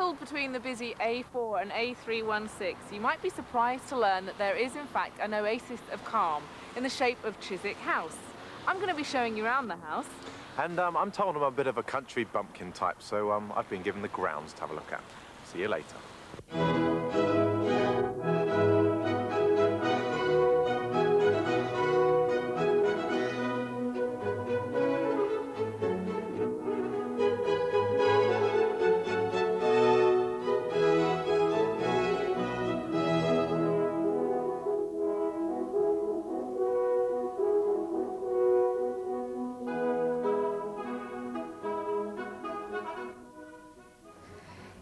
Nestled between the busy A4 and A316, you might be surprised to learn that there is in fact an oasis of calm in the shape of Chiswick House. I'm going to be showing you around the house. And I'm told I'm a bit of a country bumpkin type, so I've been given the grounds to have a look at. See you later.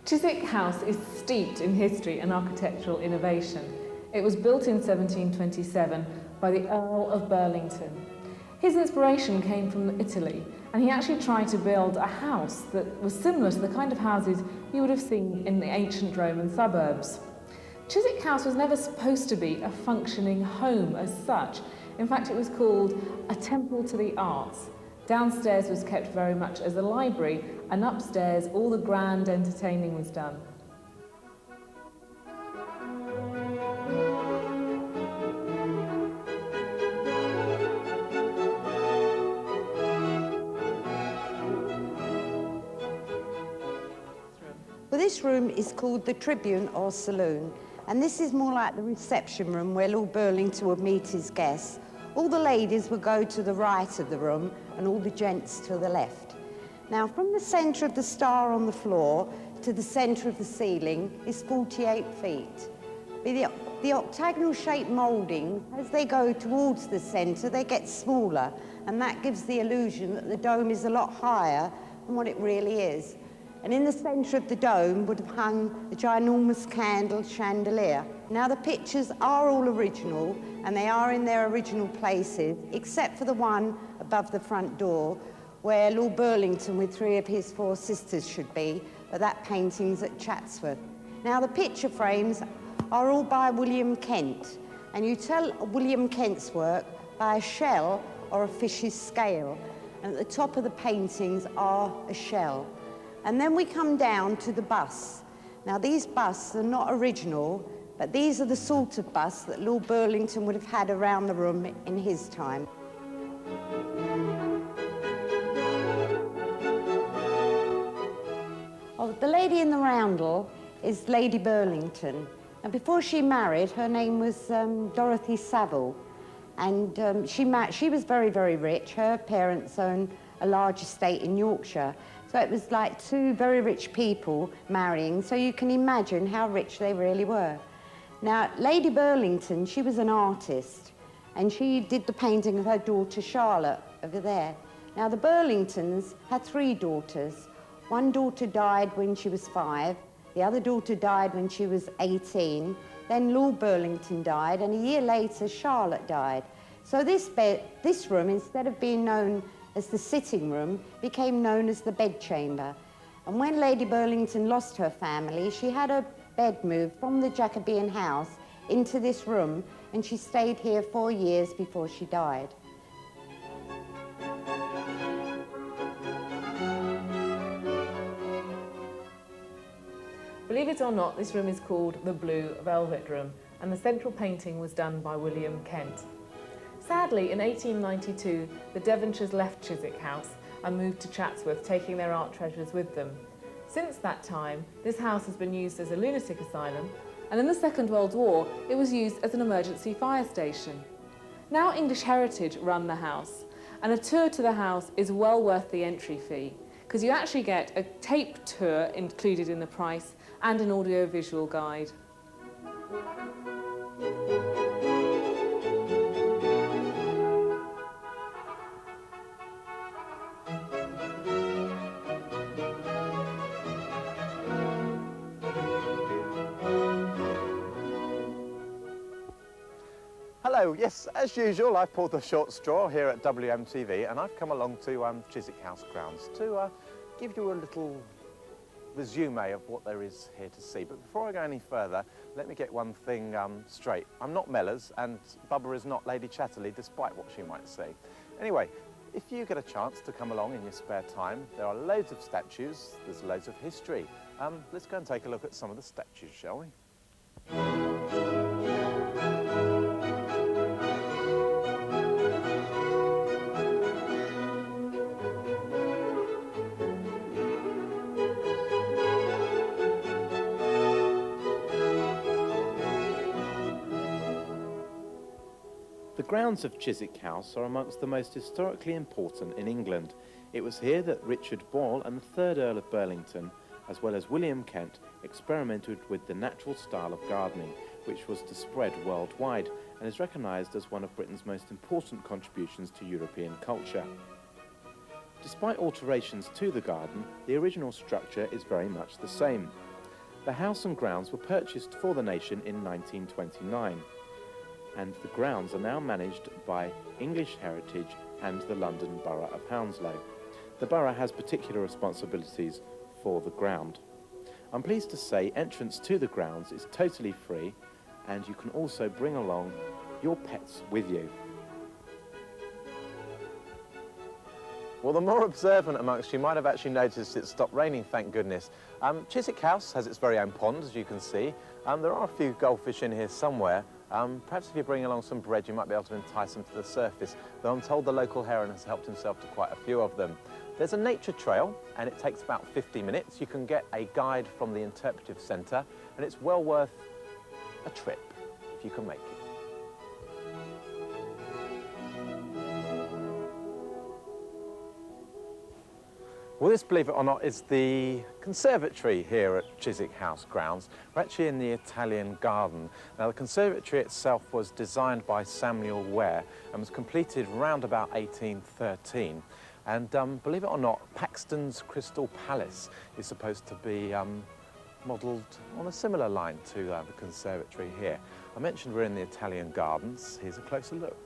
Chiswick House is steeped in history and architectural innovation. It was built in 1727 by the Earl of Burlington. His inspiration came from Italy, and he actually tried to build a house that was similar to the kind of houses you would have seen in the ancient Roman suburbs. Chiswick House was never supposed to be a functioning home as such. In fact, it was called a temple to the arts. Downstairs was kept very much as a library, and upstairs all the grand entertaining was done. Well, this room is called the Tribune or Saloon, and this is more like the reception room where Lord Burlington would meet his guests. All the ladies would go to the right of the room and all the gents to the left. Now, from the centre of the star on the floor to the centre of the ceiling is 48 feet. The octagonal-shaped mouldings, as they go towards the centre, they get smaller, and that gives the illusion that the dome is a lot higher than what it really is. And in the centre of the dome would have hung a ginormous candle chandelier. Now, the pictures are all original, and they are in their original places, except for the one above the front door, where Lord Burlington with 3 of his 4 sisters should be, but that painting's at Chatsworth. Now, the picture frames are all by William Kent, and you tell William Kent's work by a shell or a fish's scale, and at the top of the paintings are a shell. And then we come down to the busts. Now, these busts are not original, but these are the sort of busts that Lord Burlington would have had around the room in his time. Oh, the lady in the roundel is Lady Burlington. And before she married, her name was Dorothy Saville. And she was very, very rich. Her parents owned a large estate in Yorkshire. So it was like 2 very rich people marrying, so you can imagine how rich they really were. Now, Lady Burlington, she was an artist, and she did the painting of her daughter Charlotte over there. Now, the Burlingtons had 3 daughters. One daughter died when she was 5, the other daughter died when she was 18, then Lord Burlington died, and a year later Charlotte died. So this room, instead of being known as the sitting room, became known as the bedchamber. And when Lady Burlington lost her family, she had her bed moved from the Jacobean house into this room, and she stayed here 4 years before she died. Believe it or not, this room is called the Blue Velvet Room, and the central painting was done by William Kent. Sadly, in 1892, the Devonshires left Chiswick House and moved to Chatsworth, taking their art treasures with them. Since that time, this house has been used as a lunatic asylum, and in the Second World War, it was used as an emergency fire station. Now English Heritage run the house, and a tour to the house is well worth the entry fee, because you actually get a tape tour included in the price and an audio-visual guide. Hello, yes, as usual, I've pulled the short straw here at WMtv, and I've come along to Chiswick House grounds to give you a little resume of what there is here to see. But before I go any further, let me get one thing straight. I'm not Mellors, and Bubba is not Lady Chatterley, despite what she might say. Anyway, if you get a chance to come along in your spare time, there are loads of statues, there's loads of history, Let's go and take a look at some of the statues, shall we? The grounds of Chiswick House are amongst the most historically important in England. It was here that Richard Boyle and the 3rd Earl of Burlington, as well as William Kent, experimented with the natural style of gardening, which was to spread worldwide and is recognised as one of Britain's most important contributions to European culture. Despite alterations to the garden, the original structure is very much the same. The house and grounds were purchased for the nation in 1929. And the grounds are now managed by English Heritage and the London Borough of Hounslow. The borough has particular responsibilities for the ground. I'm pleased to say entrance to the grounds is totally free, and you can also bring along your pets with you. Well, the more observant amongst you might have actually noticed it stopped raining, thank goodness. Chiswick House has its very own pond, as you can see. There are a few goldfish in here somewhere. Perhaps if you bring along some bread, you might be able to entice them to the surface, though I'm told the local heron has helped himself to quite a few of them. There's a nature trail, and it takes about 50 minutes. You can get a guide from the Interpretive Centre, and it's well worth a trip, if you can make it. Well, this, believe it or not, is the conservatory here at Chiswick House grounds. We're actually in the Italian garden. Now, the conservatory itself was designed by Samuel Ware and was completed round about 1813. And believe it or not, Paxton's Crystal Palace is supposed to be modelled on a similar line to the conservatory here. I mentioned we're in the Italian gardens. Here's a closer look.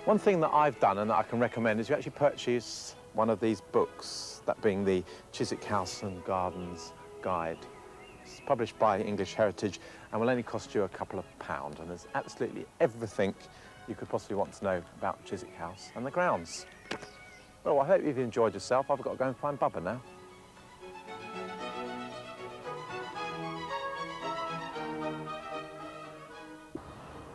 One thing that I've done and that I can recommend is you actually purchase one of these books, that being the Chiswick House and Gardens Guide. It's published by English Heritage and will only cost you a couple of pounds, and there's absolutely everything you could possibly want to know about Chiswick House and the grounds. Well, I hope you've enjoyed yourself. I've got to go and find Bubba now.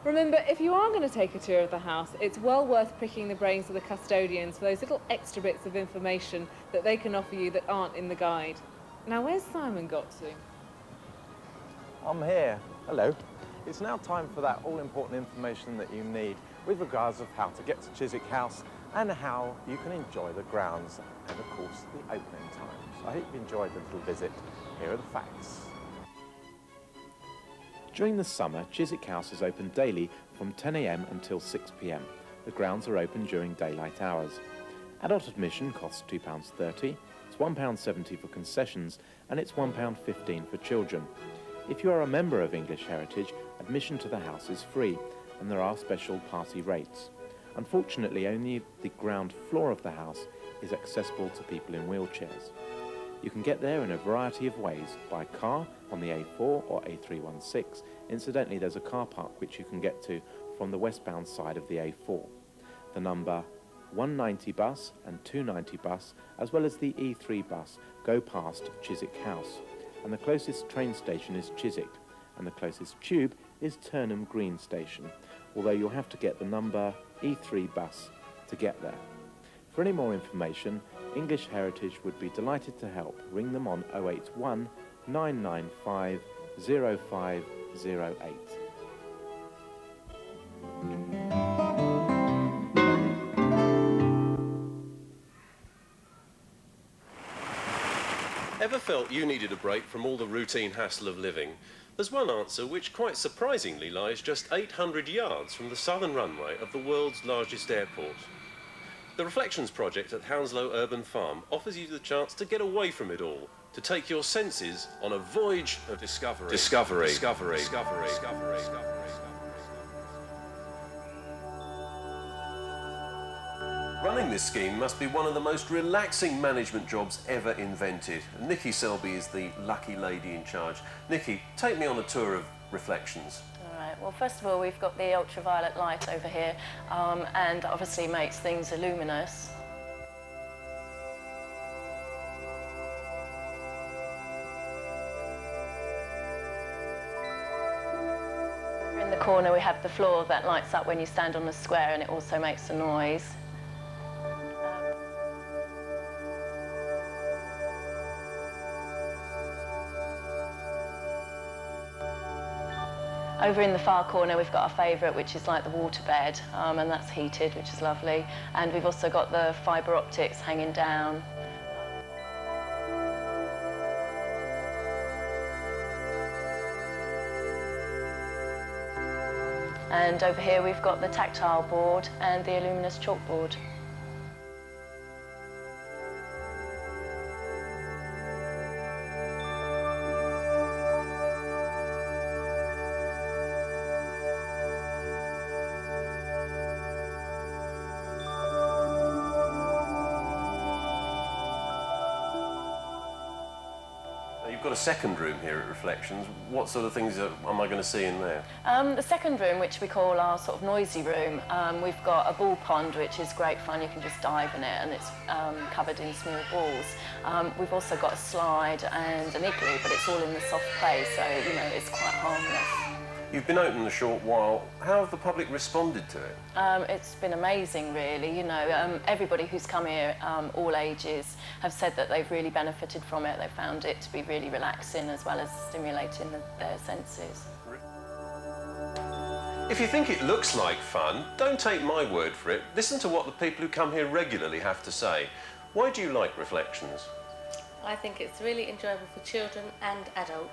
Remember, if you are going to take a tour of the house, it's well worth picking the brains of the custodians for those little extra bits of information that they can offer you that aren't in the guide. Now, where's Simon got to? I'm here. Hello. It's now time for that all-important information that you need with regards of how to get to Chiswick House and how you can enjoy the grounds and, of course, the opening times. I hope you enjoyed the little visit. Here are the facts. During the summer, Chiswick House is open daily from 10 AM until 6 PM. The grounds are open during daylight hours. Adult admission costs £2.30, it's £1.70 for concessions, and it's £1.15 for children. If you are a member of English Heritage, admission to the house is free, and there are special party rates. Unfortunately, only the ground floor of the house is accessible to people in wheelchairs. You can get there in a variety of ways, by car on the A4 or A316. Incidentally, there's a car park which you can get to from the westbound side of the A4. The number 190 bus and 290 bus, as well as the E3 bus, go past Chiswick House. And the closest train station is Chiswick, and the closest tube is Turnham Green Station, although you'll have to get the number E3 bus to get there. For any more information, English Heritage would be delighted to help. Ring them on 081 995 0508. Ever felt you needed a break from all the routine hassle of living? There's one answer which quite surprisingly lies just 800 yards from the southern runway of the world's largest airport. The Reflections project at Hounslow Urban Farm offers you the chance to get away from it all, to take your senses on a voyage of discovery. Discovery. Running this scheme must be one of the most relaxing management jobs ever invented. Nikki Selby is the lucky lady in charge. Nikki, take me on a tour of Reflections. All right, well, first of all, we've got the ultraviolet light over here, and obviously makes things luminous. In the corner, we have the floor that lights up when you stand on the square, and it also makes a noise. Over in the far corner, we've got our favourite, which is like the waterbed, and that's heated, which is lovely. And we've also got the fibre optics hanging down. And over here, we've got the tactile board and the luminous chalkboard. You've got a second room here at Reflections. What sort of things am I going to see in there? The second room, which we call our sort of noisy room, we've got a ball pond, which is great fun. You can just dive in it, and it's covered in small balls. We've also got a slide and an igloo, but it's all in the soft play, so, you know, it's quite harmless. You've been open a short while. How have the public responded to it? It's been amazing, really. You know, everybody who's come here, all ages, have said that they've really benefited from it. They've found it to be really relaxing as well as stimulating their senses. If you think it looks like fun, don't take my word for it. Listen to what the people who come here regularly have to say. Why do you like Reflections? I think it's really enjoyable for children and adults.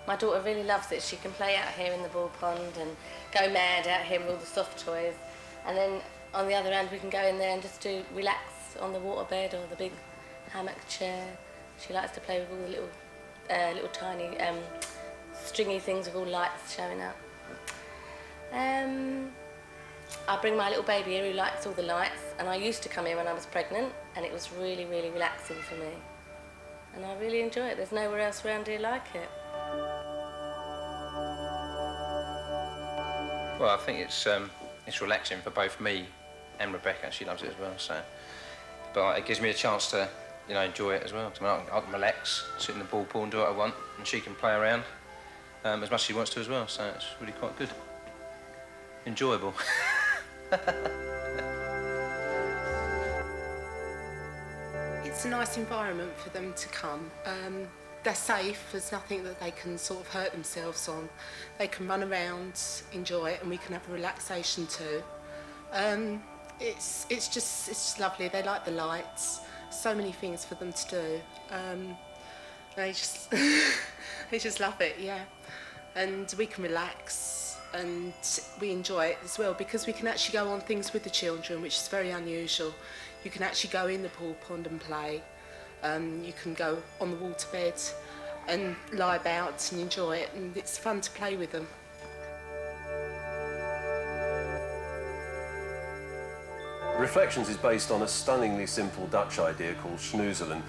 My daughter really loves it. She can play out here in the ball pond and go mad out here with all the soft toys. And then on the other hand, we can go in there and just relax on the waterbed or the big hammock chair. She likes to play with all the little tiny stringy things with all lights showing up. I bring my little baby here who likes all the lights, and I used to come here when I was pregnant, and it was really, really relaxing for me. And I really enjoy it. There's nowhere else around here like it. Well, I think it's relaxing for both me and Rebecca. She loves it as well. So, but it gives me a chance to, you know, enjoy it as well. I can relax, sit in the ball pool and do what I want, and she can play around as much as she wants to as well. So it's really quite good, enjoyable. It's a nice environment for them to come. They're safe, there's nothing that they can sort of hurt themselves on. They can run around, enjoy it, and we can have a relaxation too. It's just lovely. They like the lights, so many things for them to do. They just they just love it, yeah. And we can relax and we enjoy it as well because we can actually go on things with the children, which is very unusual. You can actually go in the pool pond and play. You can go on the waterbed and lie about and enjoy it, and it's fun to play with them. Reflections is based on a stunningly simple Dutch idea called snoezelen.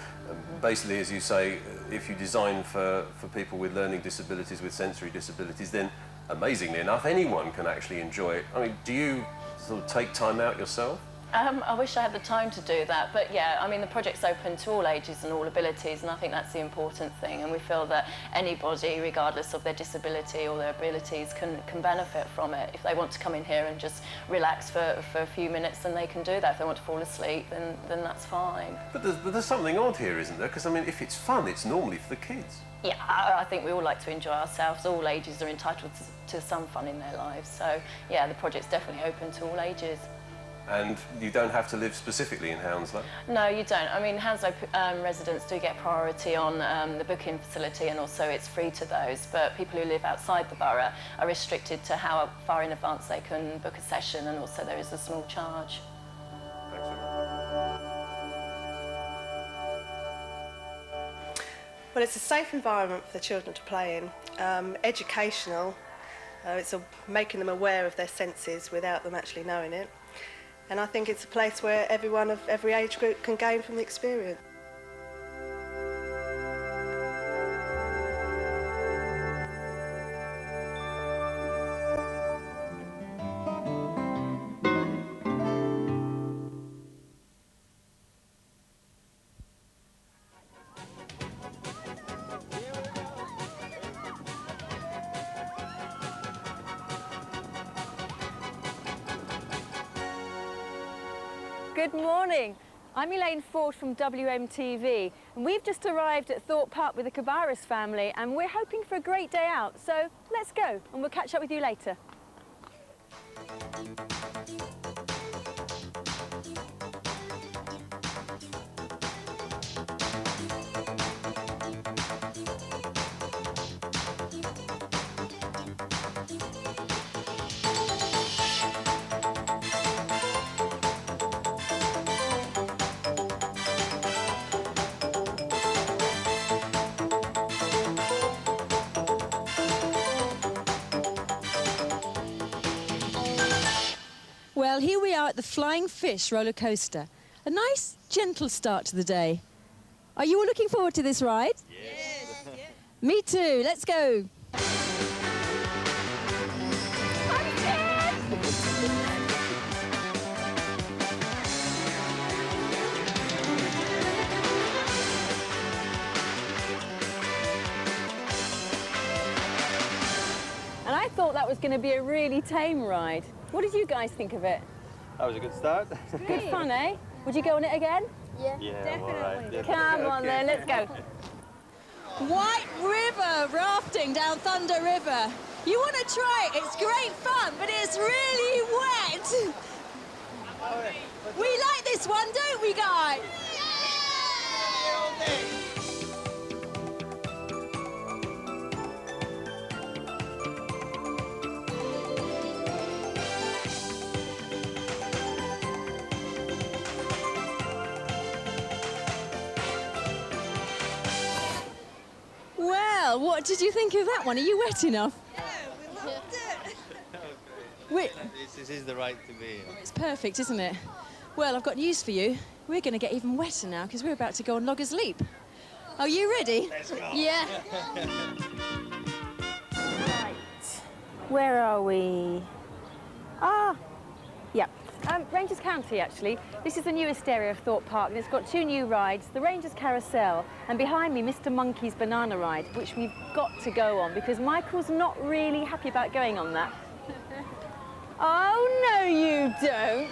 Basically, as you say, if you design for people with learning disabilities, with sensory disabilities, then amazingly enough, anyone can actually enjoy it. I mean, do you sort of take time out yourself? I wish I had the time to do that, but yeah, I mean, the project's open to all ages and all abilities, and I think that's the important thing, and we feel that anybody, regardless of their disability or their abilities, can benefit from it. If they want to come in here and just relax for a few minutes, then they can do that. If they want to fall asleep, then that's fine. But there's something odd here, isn't there? Because, I mean, if it's fun, it's normally for the kids. Yeah, I think we all like to enjoy ourselves. All ages are entitled to some fun in their lives, so yeah, the project's definitely open to all ages. And you don't have to live specifically in Hounslow? No, you don't. I mean, Hounslow residents do get priority on the booking facility, and also it's free to those, but people who live outside the borough are restricted to how far in advance they can book a session, and also there is a small charge. Thanks so much. Well, it's a safe environment for the children to play in, educational, it's making them aware of their senses without them actually knowing it. and I think it's a place where everyone of every age group can gain from the experience. Good morning. I'm Elaine Ford from WMtv, and we've just arrived at Thorpe Park with the Cabarrus family, and we're hoping for a great day out. So let's go, and we'll catch up with you later. Well, here we are at the Flying Fish roller coaster. A nice, gentle start to the day. Are you all looking forward to this ride? Yes. Me too. Let's go. And I thought that was going to be a really tame ride. What did you guys think of it? That was a good start. Good fun, eh? Would you go on it again? Yeah, definitely. Right. Yeah. Come on then, let's go. White River rafting down Thunder River. You want to try it? It's great fun, but it's really wet. We like this one, don't we, guys? Well, what did you think of that one? Are you wet enough? Yeah, we loved it. That was great. This is the right to be. It's perfect, isn't it? Well, I've got news for you. We're going to get even wetter now because we're about to go on Logger's Leap. Are you ready? Let's go. Yeah. Right. Where are we? Ah, yeah. Rangers County, actually. This is the newest area of Thorpe Park, and it's got two new rides, the Rangers Carousel, and behind me, Mr. Monkey's Banana Ride, which we've got to go on, because Michael's not really happy about going on that. Oh, no, you don't.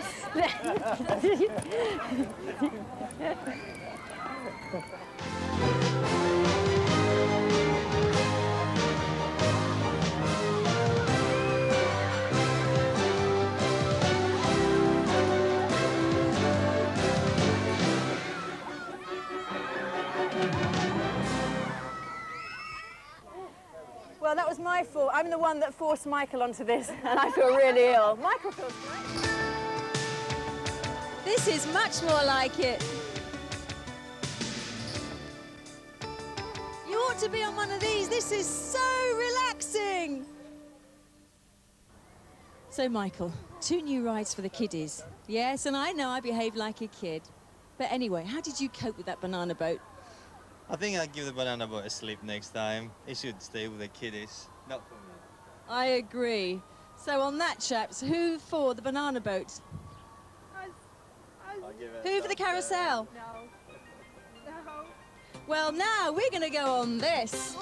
Well, that was my fault. I'm the one that forced Michael onto this, and I feel really ill. Michael feels great. This is much more like it. You ought to be on one of these. This is so relaxing. So, Michael, two new rides for the kiddies. Yes, and I know I behave like a kid. But anyway, how did you cope with that banana boat? I think I'll give the banana boat a sleep next time. It should stay with the kiddies, not for me. I agree. So on that, chaps, who for the banana boat? Who for the carousel? No. Well, now we're going to go on this.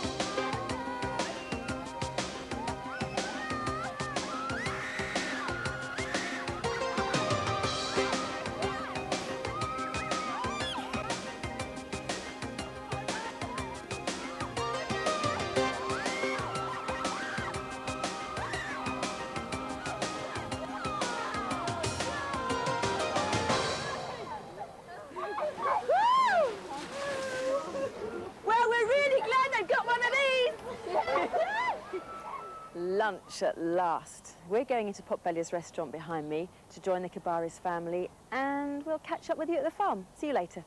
Lunch at last. We're going into Potbelly's restaurant behind me to join the Cabarrus family, and we'll catch up with you at the farm. See you later.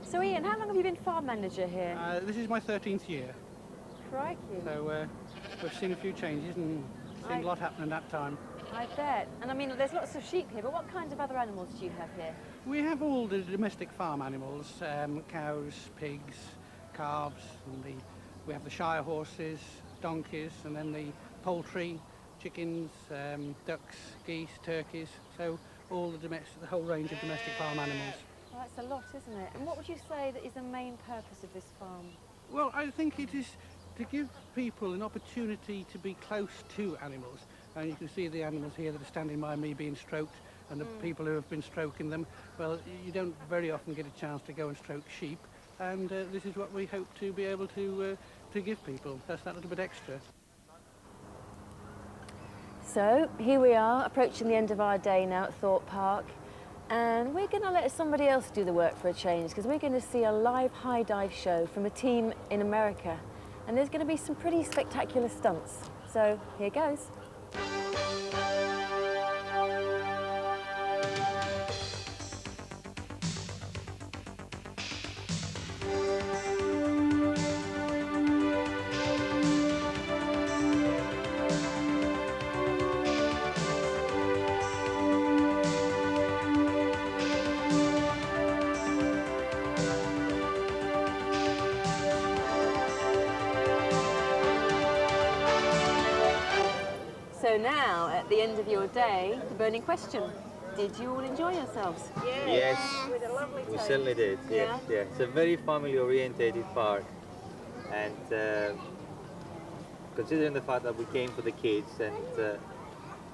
So Ian, how long have you been farm manager here? This is my 13th year. Crikey. So we've seen a few changes and Seen a lot happening that time. I bet. And I mean, there's lots of sheep here, but what kinds of other animals do you have here? We have all the domestic farm animals, cows, pigs, calves, and we have the shire horses, donkeys, and then the poultry, chickens, ducks, geese, turkeys, so all the whole range of domestic farm animals. Well, that's a lot, isn't it? And what would you say that is the main purpose of this farm? Well, I think it is to give people an opportunity to be close to animals. And you can see the animals here that are standing by me being stroked, and the people who have been stroking them. Well, you don't very often get a chance to go and stroke sheep, and this is what we hope to be able to give people. That's that little bit extra. So here we are, approaching the end of our day now at Thorpe Park, and we're going to let somebody else do the work for a change, because we're going to see a live high dive show from a team in America, and there's going to be some pretty spectacular stunts. So here goes. So now, at the end of your day, the burning question, did you all enjoy yourselves? Yes, With a lovely we time. certainly did. Yes, Yeah? yeah. It's a very family-orientated park, and considering the fact that we came for the kids and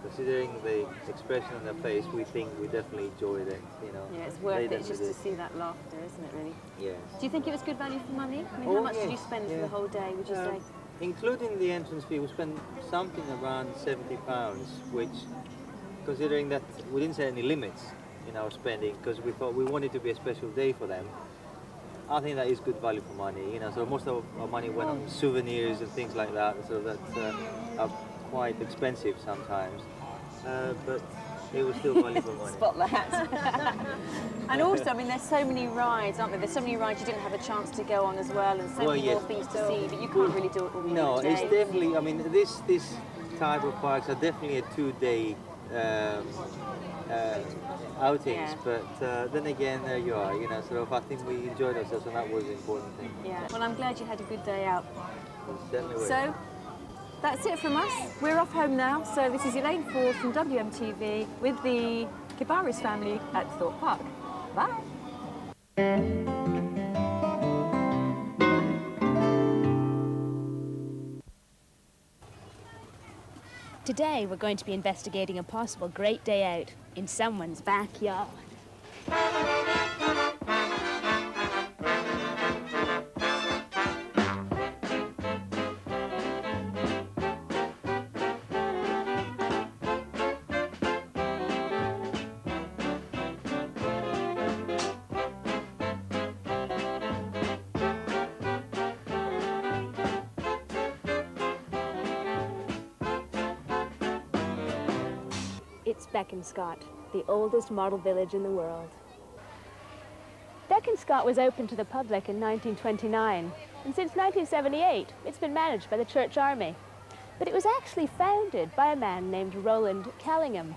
considering the expression on their face, we think we definitely enjoyed it. You know. Yeah, it's worth They it just to definitely see that laughter, isn't it, really? did. Yes. Do you think it was good value for money? I mean, Oh, how much did you yes, spend for yeah. the whole day, would you say? Including the entrance fee, we spent something around £70, which, considering that we didn't set any limits in our spending, because we thought we wanted to be a special day for them, I think that is good value for money. You know, so most of our money went on souvenirs and things like that, so that are quite expensive sometimes, but it was still value for money. Spot that. And also, I mean, there's so many rides, aren't there? There's so many rides you didn't have a chance to go on as well, and so many more things to see, but you can't really do it all in No, a day. it's definitely, I mean, this type of parks are definitely a 2-day outings, but then again, there you are, you know, sort of, I think we enjoyed ourselves, and that was the important thing. Yeah, well, I'm glad you had a good day out. Certainly was. So, that's it from us. We're off home now, so this is Elaine Ford from WMTV with the Kibaris family at Thorpe Park. Bye. Today we're going to be investigating a possible great day out in someone's backyard. It's Beaconscott, the oldest model village in the world. Beaconscott was opened to the public in 1929, and since 1978 it's been managed by the Church Army. But it was actually founded by a man named Roland Callingham.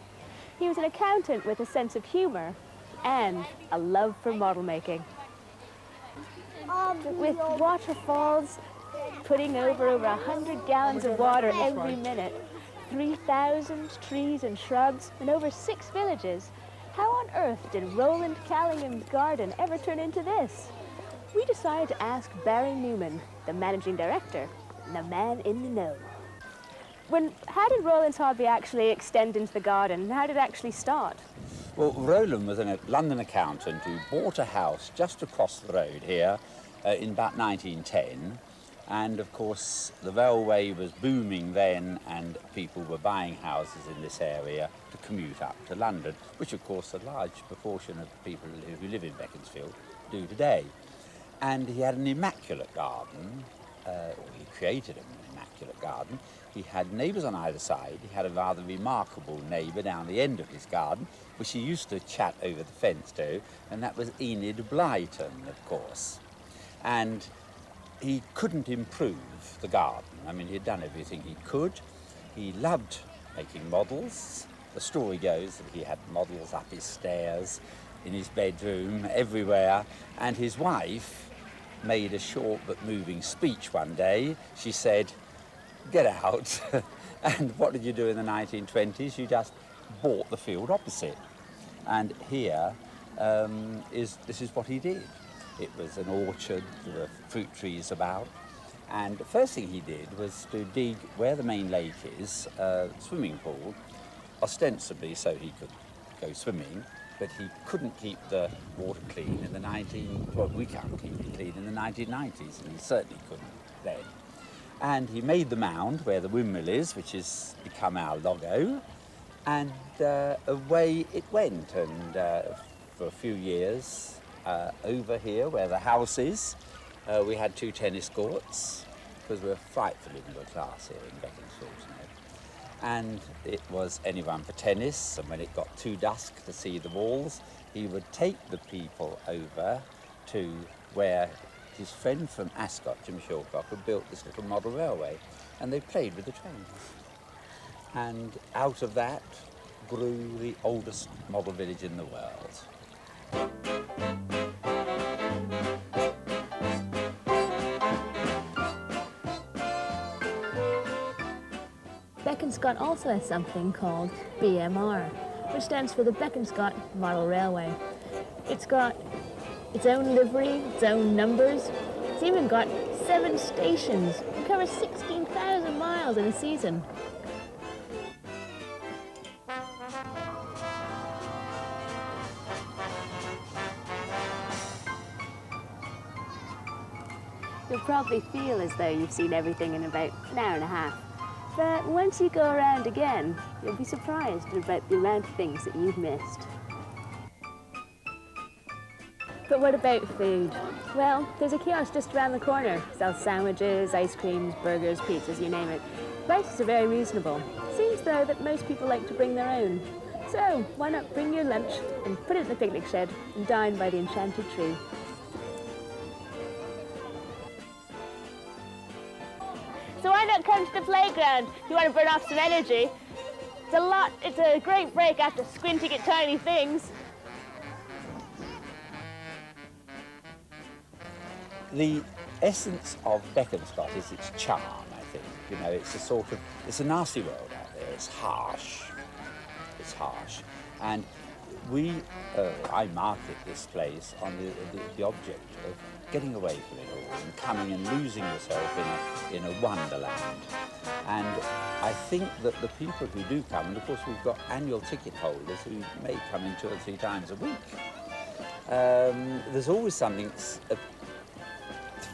He was an accountant with a sense of humor and a love for model making. With waterfalls putting over 100 gallons of water every minute, 3,000 trees and shrubs, and over 6 villages. How on earth did Roland Callingham's garden ever turn into this? We decided to ask Barry Newman, the managing director, the man in the know. How did Roland's hobby actually extend into the garden, and how did it actually start? Well, Roland was a London accountant who bought a house just across the road here in about 1910. And of course, the railway was booming then, and people were buying houses in this area to commute up to London, which of course a large proportion of people who live in Beaconsfield do today. And he had an immaculate garden, or he created an immaculate garden. He had neighbours on either side. He had a rather remarkable neighbour down the end of his garden, which he used to chat over the fence to, and that was Enid Blyton, of course. And he couldn't improve the garden. I mean, he'd done everything he could, He loved making models. The story goes that he had models up his stairs, in his bedroom, everywhere. And his wife made a short but moving speech one day. She said, "Get out." And what did you do in the 1920s? You just bought the field opposite. And here, this is what he did. It was an orchard, there were fruit trees about. And the first thing he did was to dig where the main lake is, a swimming pool, ostensibly so he could go swimming, but he couldn't keep the water clean in the well, we can't keep it clean in the 1990s, and he certainly couldn't then. And he made the mound where the windmill is, which has become our logo, and away it went. And for a few years, over here where the house is, we had 2 tennis courts, because we're frightfully middle class here in Beaconsfield, you know. And it was anyone for tennis, and when it got too dusk to see the balls, he would take the people over to where his friend from Ascot, Jim Shawcock, had built this little model railway, and they played with the trains. And out of that grew the oldest model village in the world. Beaconscot also has something called BMR, which stands for the Beaconscot Model Railway. It's got its own livery, its own numbers. It's even got 7 stations and covers 16,000 miles in a season. You'll probably feel as though you've seen everything in about an hour and a half. But once you go around again, you'll be surprised about the amount of things that you've missed. But what about food? Well, there's a kiosk just around the corner. Sells sandwiches, ice creams, burgers, pizzas, you name it. Prices are very reasonable. Seems though that most people like to bring their own. So why not bring your lunch and put it in the picnic shed and dine by the enchanted tree. So why not come to the playground if you want to burn off some energy? It's a great break after squinting at tiny things. The essence of Beaconscot is its charm, I think. You know, it's a nasty world out there. It's harsh. It's harsh. And I market this place on the object of getting away from it all and coming and losing yourself in a wonderland. And I think that the people who do come, and of course we've got annual ticket holders who may come in 2 or 3 times a week, there's always something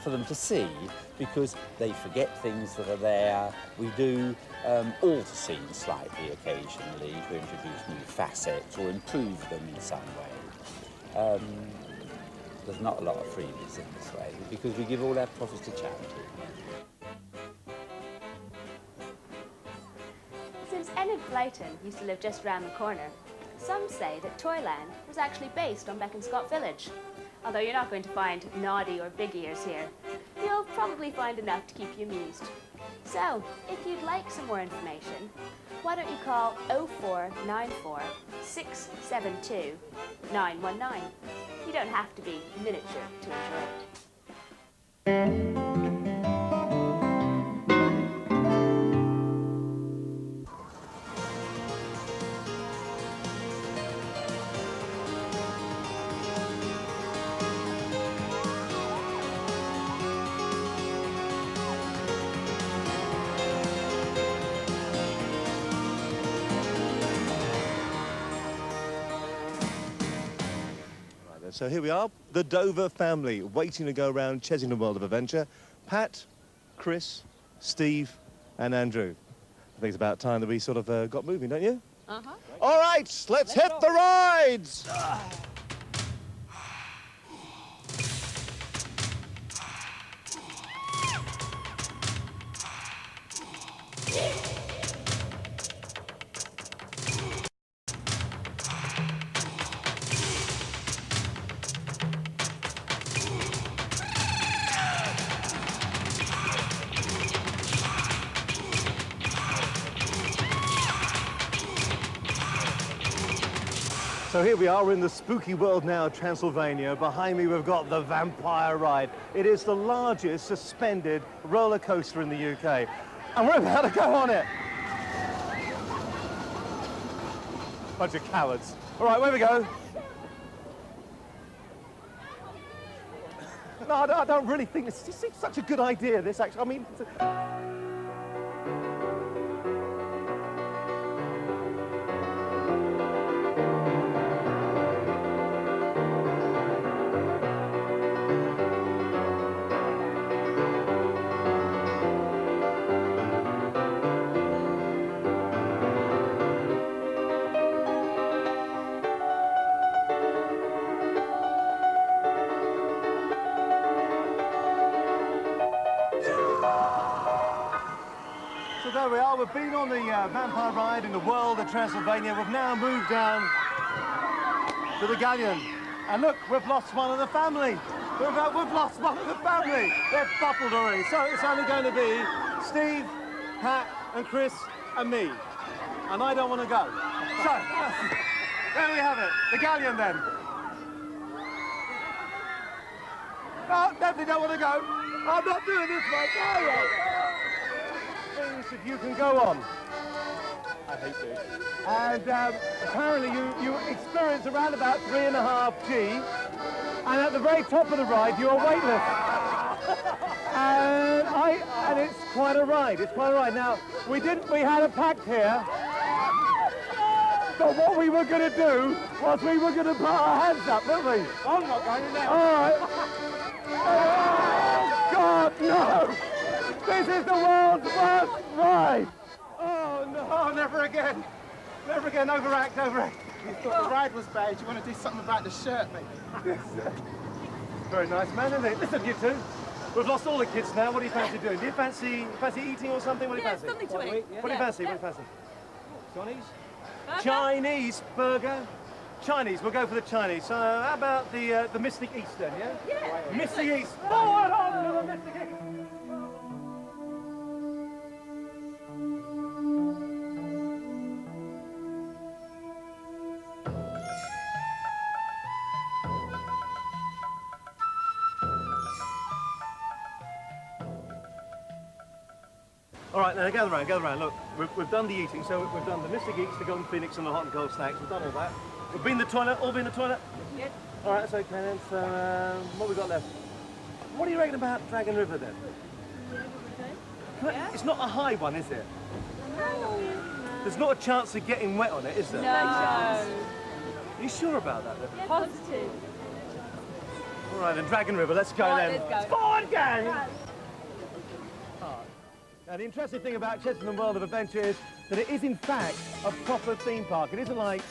for them to see, because they forget things that are there. We do alter scenes slightly occasionally to introduce new facets or improve them in some way. There's not a lot of freebies in this way, because we give all our profits to charity. Since Enid Blyton used to live just round the corner, some say that Toyland was actually based on Beaconscot Village. Although you're not going to find Noddy or Big Ears here, you'll probably find enough to keep you amused. So, if you'd like some more information, why don't you call 0494 672 919. You don't have to be miniature to enjoy it. So here we are, the Dover family, waiting to go around Chessington World of Adventure. Pat, Chris, Steve and Andrew. I think it's about time that we sort of got moving, don't you? Uh-huh. All right, let's hit the rides! So here we are in the spooky world now, Transylvania. Behind me we've got the Vampire Ride. It is the largest suspended roller coaster in the UK. And we're about to go on it. Bunch of cowards. All right, where we go? No, I don't really think this is such a good idea, this actually. I mean... So there we are, we've been on the Vampire Ride in the world of Transylvania. We've now moved down to the galleon. And look, we've lost one of the family. We've lost one of the family. They've buckled already. So it's only going to be Steve, Pat and Chris and me. And I don't want to go. So, there we have it, the galleon then. No, definitely don't want to go. I'm not doing this, mate. Things that you can go on. I hate you. And apparently you experience around about 3.5 G, and at the very top of the ride you are weightless. And it's quite a ride. It's quite a ride. Now we had a pact here. But what we were going to do was we were going to put our hands up, weren't we? I'm not going in there. All right. Oh, God, no! This is the world's worst ride! Oh, no, never again. Never again, overact. You thought the ride was bad, you want to do something about the shirt, maybe? Yes. Very nice man, isn't it? Listen, you two, we've lost all the kids now. What do you fancy doing? Do you fancy eating or something? What do you fancy? Something to eat. What do you fancy? Chinese? Chinese burger? Chinese, we'll go for the Chinese. So how about the Mystic East then, yeah? Yeah. Mystic East. Forward on to the Mystic East. All right, now gather round. Look, we've done the eating, so we've done the Mystic Eats, the Golden Phoenix and the hot and cold snacks. We've done all that. We've been in the toilet, all been in the toilet? Yep. All right, that's okay then. So, what we got left? What do you reckon about Dragon River then? Yeah. It's not a high one, is it? No. There's not a chance of getting wet on it, is there? No. Are you sure about that then? Yeah, positive. All right, then Dragon River, let's go then. Let's go. Forward, gang! Now, the interesting thing about Cheltenham World of Adventure is that it is, in fact, a proper theme park. It isn't like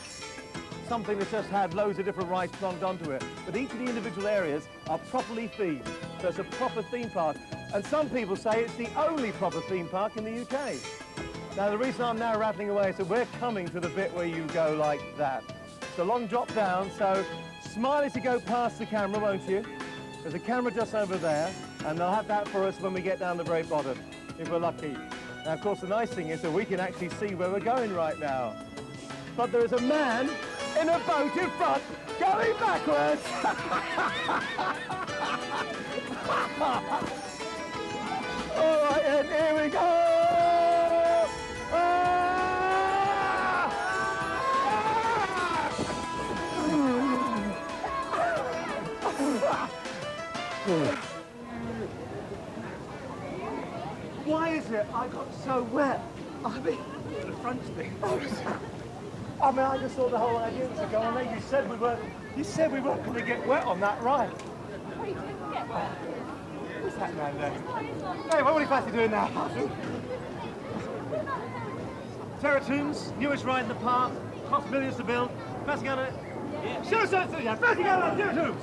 something that's just had loads of different rides plumbed onto it. But each of the individual areas are properly themed. So it's a proper theme park. And some people say it's the only proper theme park in the UK. Now, the reason I'm now rattling away is that we're coming to the bit where you go like that. It's a long drop down, so smile as you go past the camera, won't you? There's a camera just over there, and they'll have that for us when we get down the very bottom, if we're lucky. Now, of course, the nice thing is that we can actually see where we're going right now. But there is a man in a boat in front, going backwards. All right, and here we go. Why is it I got so wet? I mean, the front's been. I mean, I just thought the whole idea was to go on there. You said we weren't going to get wet on that ride. Well, you didn't get wet. What's that man there? Hey, what are you fancy doing now? Terror Tombs, newest ride in the park, cost millions to build. Fancy going on it? Yeah. Show us something, yeah. Fancy going on Terror Tombs.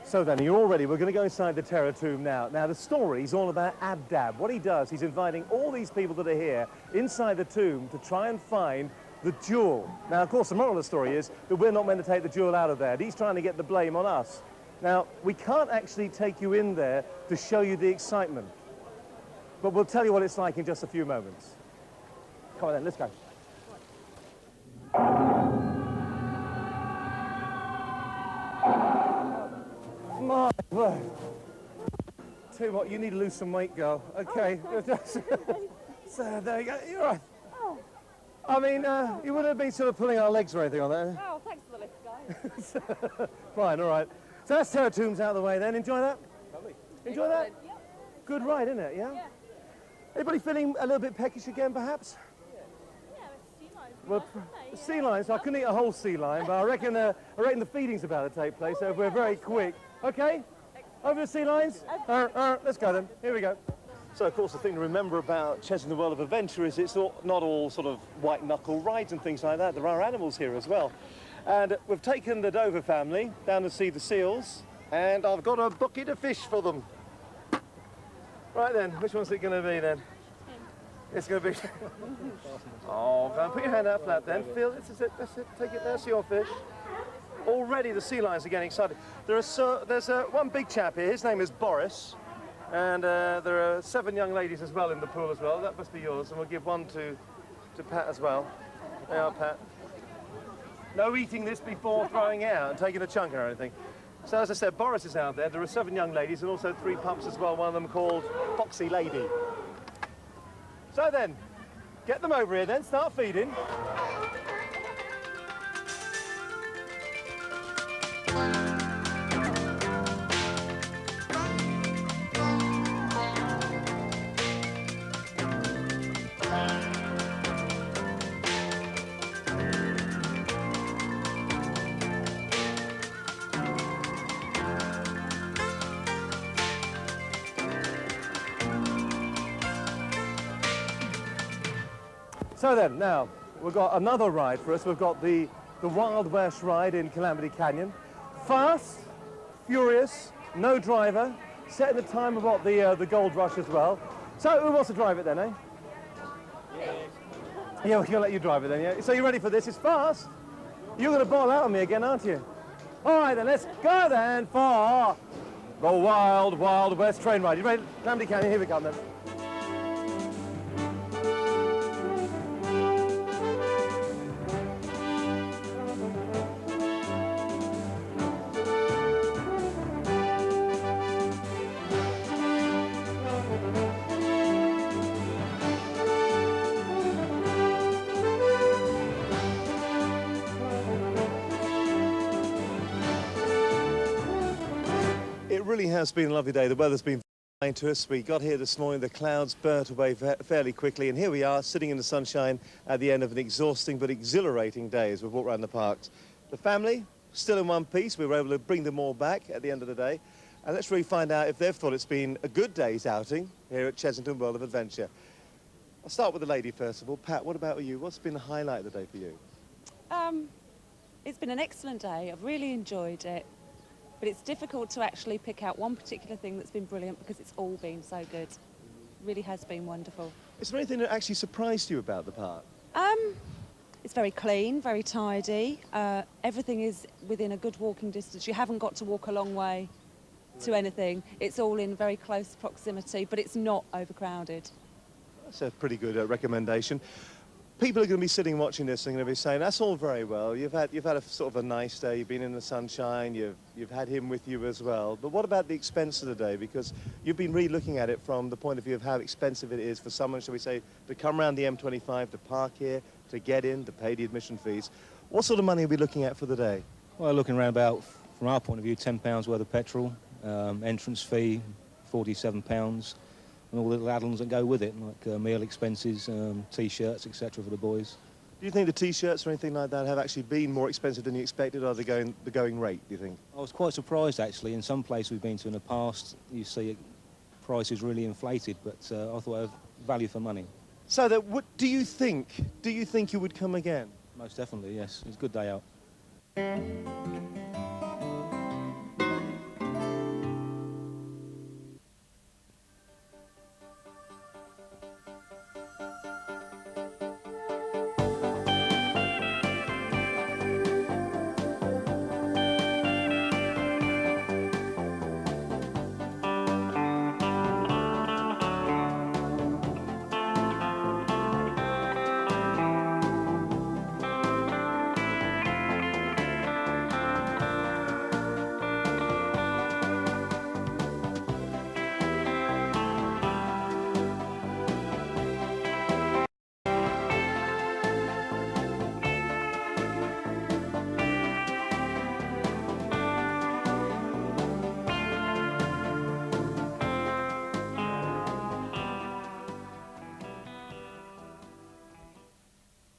So then, you're all ready. We're going to go inside the Terror Tomb now. Now, the story's all about Abdab. What he does, he's inviting all these people that are here inside the tomb to try and find the jewel. Now, of course, the moral of the story is that we're not meant to take the jewel out of there. He's trying to get the blame on us. Now, we can't actually take you in there to show you the excitement, but we'll tell you what it's like in just a few moments. Come on then, let's go. My word. Tell you what, you need to lose some weight, girl. Okay. So, there you go. You're right. Oh. I mean, you wouldn't have been sort of pulling our legs or anything on that. Oh, thanks for the lift, guys. Fine, all right. So that's Terra Tombs out of the way then. Enjoy that? Lovely. Enjoy that? Yep. Good ride, isn't it? Yeah? Yeah. Anybody feeling a little bit peckish again, perhaps? Yeah, sea lions. Well, sea lions. I couldn't eat a whole sea lion, but I reckon the feeding's about to take place, so if we're very quick. Okay? Over the sea lions? Let's go then. Here we go. So, of course, the thing to remember about Chesington World of Adventure is it's not all sort of white-knuckle rides and things like that. There are animals here as well. And we've taken the Dover family down to see the seals, and I've got a bucket of fish for them. Right then, which one's it going to be then? It's going to be... Oh, go and put your hand out flat then. Feel, that's it, take it, there's your fish. Already the sea lions are getting excited. There's one big chap here, his name is Boris, and there are 7 young ladies as well in the pool as well. That must be yours, and we'll give one to Pat as well. There you are, Pat. No eating this before throwing it out and taking a chunk or anything. So as I said, Boris is out there. There are 7 young ladies and also 3 pups as well, one of them called Foxy Lady. So then, get them over here then, start feeding. So then, now, we've got another ride for us. We've got the Wild West ride in Calamity Canyon. Fast, furious, no driver, set in the time of what the Gold Rush as well. So who wants to drive it then, eh? Yeah, we're going to let you drive it then, yeah? So you ready for this? It's fast. You're going to boil out on me again, aren't you? All right then, let's go then for the Wild West train ride. You ready? Calamity Canyon, here we come then. It really has been a lovely day. The weather's been fine to us. We got here this morning, the clouds burnt away fairly quickly, and here we are sitting in the sunshine at the end of an exhausting but exhilarating day as we've walked around the parks. The family, still in one piece. We were able to bring them all back at the end of the day. And let's really find out if they've thought it's been a good day's outing here at Chesington World of Adventure. I'll start with the lady first of all. Pat, what about you? What's been the highlight of the day for you? It's been an excellent day. I've really enjoyed it. But it's difficult to actually pick out one particular thing that's been brilliant because it's all been so good. It really has been wonderful. Is there anything that actually surprised you about the park? It's very clean, very tidy. Everything is within a good walking distance. You haven't got to walk a long way to anything. It's all in very close proximity, but it's not overcrowded. That's a pretty good recommendation. People are going to be sitting watching this and going to be saying, that's all very well. You've had a sort of a nice day. You've been in the sunshine. You've had him with you as well. But what about the expense of the day? Because you've been really looking at it from the point of view of how expensive it is for someone, shall we say, to come around the M25, to park here, to get in, to pay the admission fees. What sort of money are we looking at for the day? Well, looking around about, from our point of view, £10 worth of petrol, entrance fee, £47. And all the little add-ons that go with it, like meal expenses, T-shirts, etc. for the boys. Do you think the T-shirts or anything like that have actually been more expensive than you expected, or are they the going rate, do you think? I was quite surprised, actually. In some places we've been to in the past, you see prices really inflated, but I thought of value for money. So, what do you think you would come again? Most definitely, yes. It's a good day out.